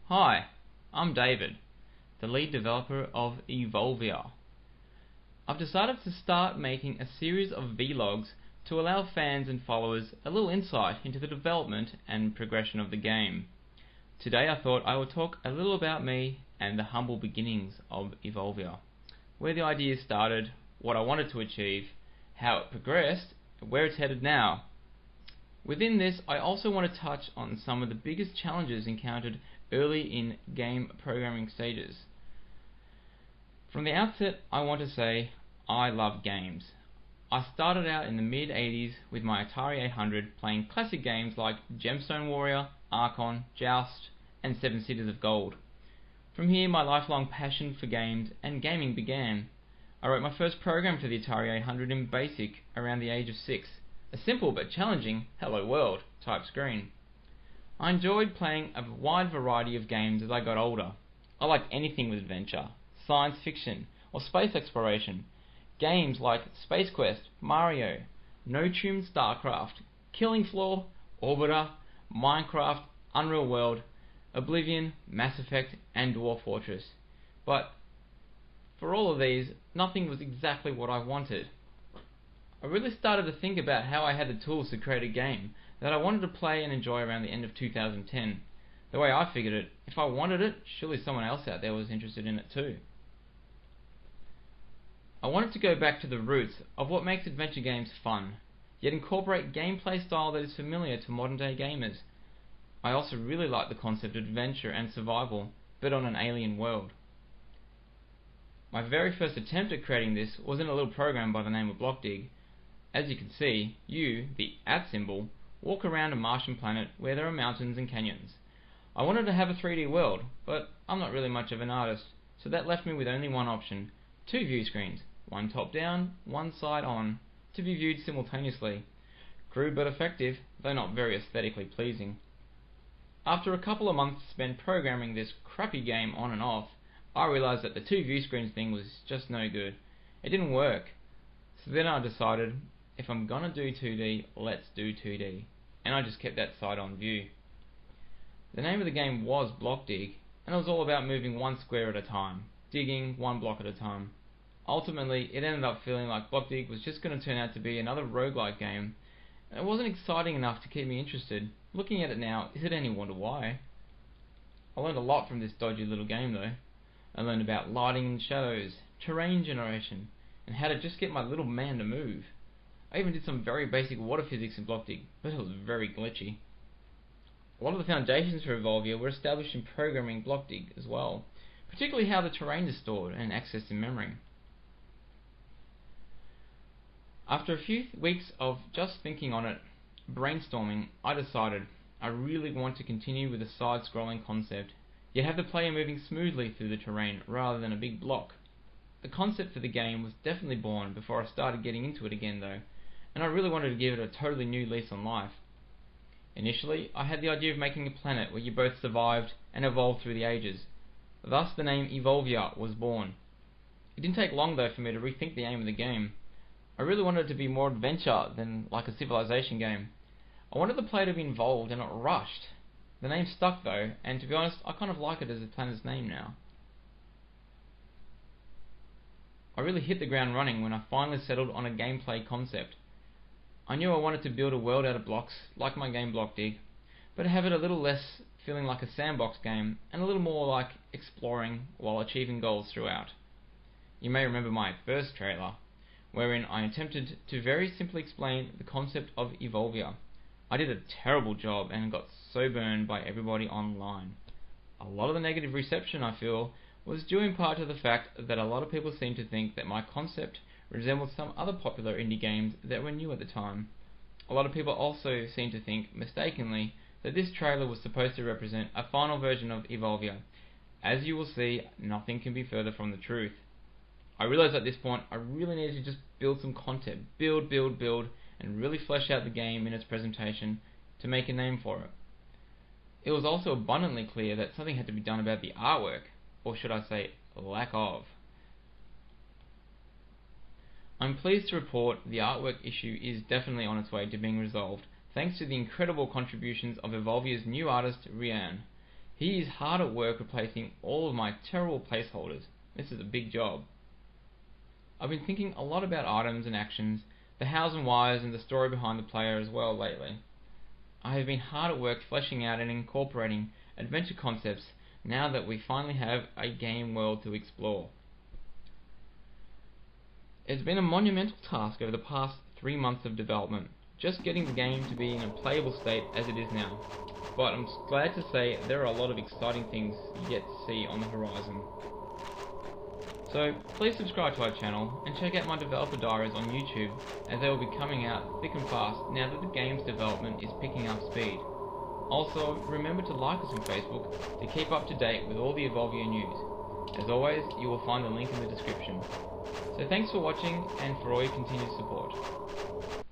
Hi, I'm David, the lead developer of Evolvia. I've decided to start making a series of vlogs to allow fans and followers a little insight into the development and progression of the game. Today I thought I would talk a little about me and the humble beginnings of Evolvia, where the idea started, what I wanted to achieve, how it progressed, and where it's headed now. Within this, I also want to touch on some of the biggest challenges encountered early in game programming stages. From the outset, I want to say I love games. I started out in the mid-80s with my Atari 800 playing classic games like Gemstone Warrior, Archon, Joust, and Seven Cities of Gold. From here, my lifelong passion for games and gaming began. I wrote my first program for the Atari 800 in BASIC around the age of 6, a simple but challenging Hello World type screen. I enjoyed playing a wide variety of games as I got older. I liked anything with adventure, science fiction, or space exploration. Games like Space Quest, Mario, No Tune StarCraft, Killing Floor, Orbiter, Minecraft, Unreal World, Oblivion, Mass Effect, and Dwarf Fortress. But for all of these, nothing was exactly what I wanted. I really started to think about how I had the tools to create a game that I wanted to play and enjoy around the end of 2010. The way I figured it, if I wanted it, surely someone else out there was interested in it too. I wanted to go back to the roots of what makes adventure games fun, yet incorporate gameplay style that is familiar to modern day gamers. I also really like the concept of adventure and survival, but on an alien world. My very first attempt at creating this was in a little program by the name of BlockDig. As you can see, you, the @ symbol, walk around a Martian planet where there are mountains and canyons. I wanted to have a 3D world, but I'm not really much of an artist, so that left me with only one option: two view screens, one top down, one side on, to be viewed simultaneously. Crude but effective, though not very aesthetically pleasing. After a couple of months spent programming this crappy game on and off, I realized that the two view screens thing was just no good. It didn't work. So then I decided, if I'm gonna do 2D, let's do 2D. And I just kept that side on view. The name of the game was BlockDig, and it was all about moving one square at a time, digging one block at a time. Ultimately, it ended up feeling like BlockDig was just going to turn out to be another roguelike game, and it wasn't exciting enough to keep me interested. Looking at it now, is it any wonder why? I learned a lot from this dodgy little game though. I learned about lighting and shadows, terrain generation, and how to just get my little man to move. I even did some very basic water physics in BlockDig, but it was very glitchy. A lot of the foundations for Evolvia were established in programming BlockDig as well, particularly how the terrain is stored and accessed in memory. After a few weeks of just thinking on it, brainstorming, I decided I really want to continue with a side-scrolling concept, yet have the player moving smoothly through the terrain rather than a big block. The concept for the game was definitely born before I started getting into it again though, and I really wanted to give it a totally new lease on life. Initially, I had the idea of making a planet where you both survived and evolved through the ages. Thus the name Evolvia was born. It didn't take long though for me to rethink the aim of the game. I really wanted it to be more adventure than like a civilization game. I wanted the player to be involved and not rushed. The name stuck though, and to be honest, I kind of like it as the planet's name now. I really hit the ground running when I finally settled on a gameplay concept. I knew I wanted to build a world out of blocks, like my game BlockDig, but have it a little less feeling like a sandbox game, and a little more like exploring while achieving goals throughout. You may remember my first trailer, wherein I attempted to very simply explain the concept of Evolvia. I did a terrible job and got so burned by everybody online. A lot of the negative reception, I feel, was due in part to the fact that a lot of people seemed to think that my concept resembled some other popular indie games that were new at the time. A lot of people also seemed to think, mistakenly, that this trailer was supposed to represent a final version of Evolvia. As you will see, nothing can be further from the truth. I realized at this point I really needed to just build some content, build, and really flesh out the game in its presentation to make a name for it. It was also abundantly clear that something had to be done about the artwork, or should I say, lack of. I'm pleased to report the artwork issue is definitely on its way to being resolved, thanks to the incredible contributions of Evolvia's new artist, Rian. He is hard at work replacing all of my terrible placeholders. This is a big job. I've been thinking a lot about items and actions, the hows and whys and the story behind the player as well lately. I have been hard at work fleshing out and incorporating adventure concepts now that we finally have a game world to explore. It's been a monumental task over the past 3 months of development, just getting the game to be in a playable state as it is now. But I'm glad to say there are a lot of exciting things yet to see on the horizon. So please subscribe to our channel and check out my developer diaries on YouTube, as they will be coming out thick and fast now that the game's development is picking up speed. Also, remember to like us on Facebook to keep up to date with all the Evolvia news. As always, you will find the link in the description. So thanks for watching and for all your continued support.